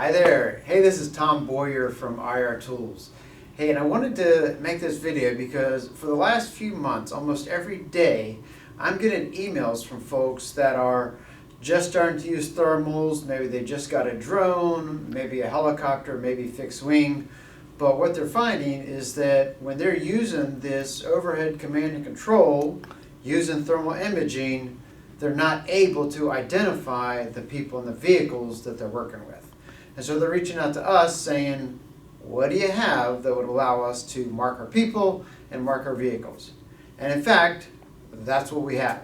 Hi there. Hey, this is Tom Boyer from IR.Tools. Hey, and I wanted to make this video because for the last few months, almost every day, I'm getting emails from folks that are just starting to use thermals. Maybe they just got a drone, maybe a helicopter, maybe fixed wing. But what they're finding is that when they're using this overhead command and control, using thermal imaging, they're not able to identify the people in the vehicles that they're working with. And so they're reaching out to us saying, what do you have that would allow us to mark our people and mark our vehicles? And in fact, that's what we have.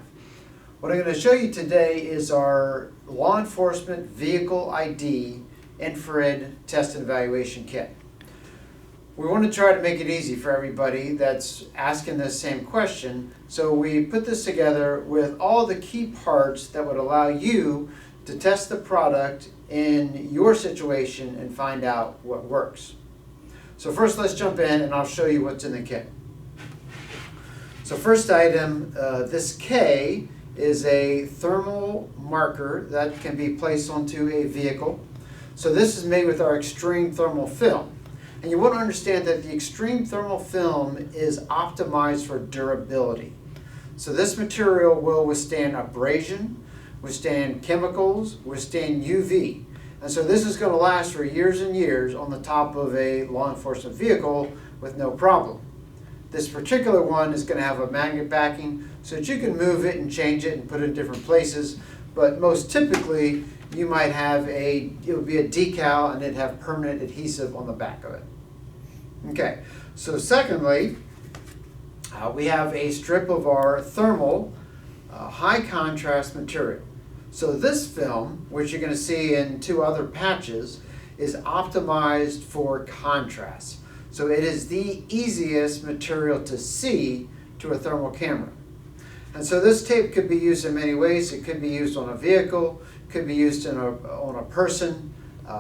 What I'm going to show you today is our law enforcement vehicle ID infrared test and evaluation kit. We want to try to make it easy for everybody that's asking this same question. So we put this together with all the key parts that would allow you to test the product in your situation and find out what works. So first let's jump in and I'll show you what's in the kit. So first item, this K is a thermal marker that can be placed onto a vehicle. So this is made with our extreme thermal film. And you want to understand that the extreme thermal film is optimized for durability. So this material will withstand abrasion, withstand chemicals, withstand UV. And so this is going to last for years and years on the top of a law enforcement vehicle with no problem. This particular one is going to have a magnet backing so that you can move it and change it and put it in different places. But most typically, you might have it would be a decal and it'd have permanent adhesive on the back of it. Okay, so secondly, we have a strip of our thermal high contrast material. So this film, which you're going to see in two other patches, is optimized for contrast. So it is the easiest material to see to a thermal camera. And so this tape could be used in many ways. It could be used on a vehicle, could be used on a person.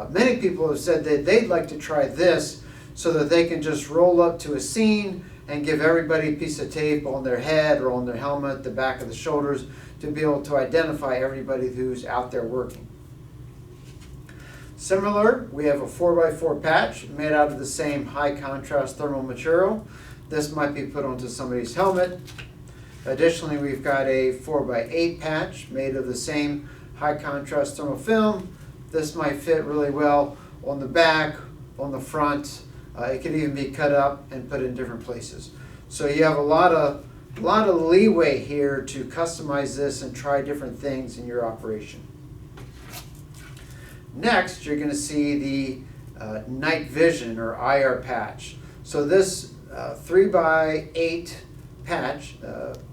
Many people have said that they'd like to try this so that they can just roll up to a scene and give everybody a piece of tape on their head or on their helmet, the back of the shoulders, to be able to identify everybody who's out there working. Similar, we have a 4x4 patch made out of the same high contrast thermal material. This might be put onto somebody's helmet. Additionally, we've got a 4x8 patch made of the same high contrast thermal film. This might fit really well on the back, on the front. It could even be cut up and put in different places. So you have a lot of leeway here to customize this and try different things in your operation. Next, you're going to see the night vision or IR patch. So this 3x8 patch,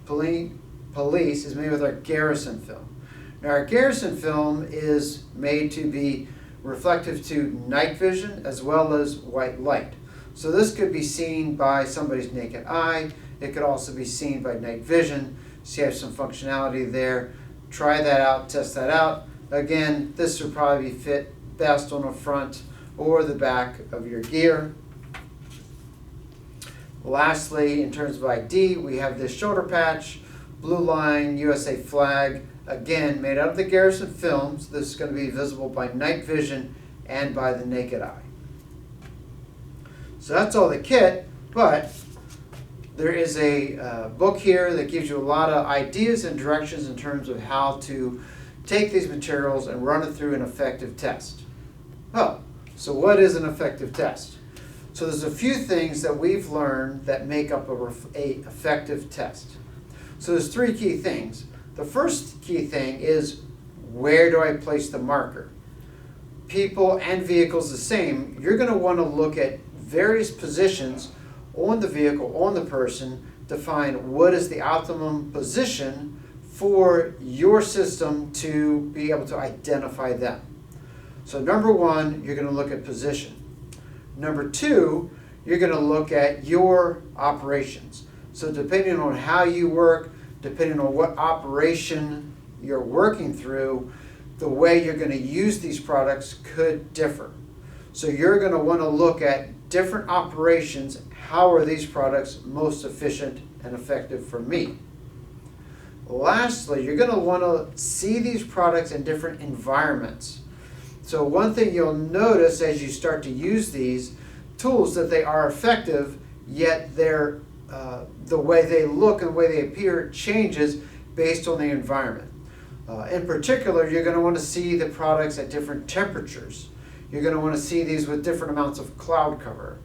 police, is made with our Garrison film. Now our Garrison film is made to be reflective to night vision as well as white light. So this could be seen by somebody's naked eye. It could also be seen by night vision. So you have some functionality there. Try that out, test that out. Again, this would probably fit best on the front or the back of your gear. Lastly, in terms of ID, we have this shoulder patch, blue line, USA flag, again made out of the Garrison films. This is going to be visible by night vision and by the naked eye. So that's all the kit, but there is a book here that gives you a lot of ideas and directions in terms of how to take these materials and run it through an effective test. Oh, so what is an effective test? So there's a few things that we've learned that make up a effective test. So there's three key things. The first key thing is, where do I place the marker? People and vehicles the same. You're going to want to look at various positions on the vehicle, on the person, to find what is the optimum position for your system to be able to identify them. So number one, you're going to look at position. Number two, you're going to look at your operations. So depending on how you work, depending on what operation you're working through, the way you're going to use these products could differ. So you're going to want to look at different operations. How are these products most efficient and effective for me? Lastly, you're going to want to see these products in different environments. So one thing you'll notice as you start to use these tools that they are effective, yet they're, the way they look and the way they appear changes based on the environment. In particular, you're going to want to see the products at different temperatures. You're going to want to see these with different amounts of cloud cover.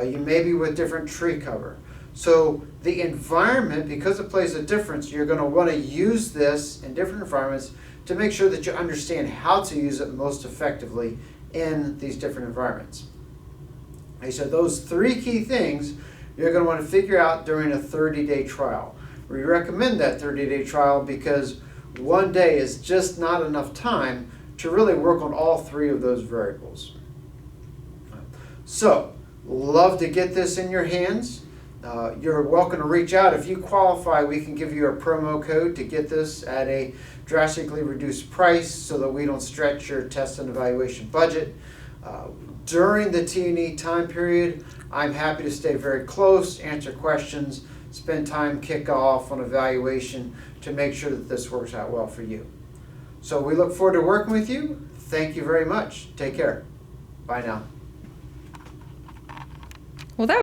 You may be with different tree cover. So the environment, because it plays a difference, you're going to want to use this in different environments to make sure that you understand how to use it most effectively in these different environments. Okay, so those three key things you're going to want to figure out during a 30-day trial. We recommend that 30-day trial because one day is just not enough time to really work on all three of those variables. So, love to get this in your hands. You're welcome to reach out. If you qualify, we can give you a promo code to get this at a drastically reduced price so that we don't stretch your test and evaluation budget. During the T&E time period, I'm happy to stay very close, answer questions, spend time, kick off on evaluation to make sure that this works out well for you. So we look forward to working with you. Thank you very much. Take care. Bye now. Well, that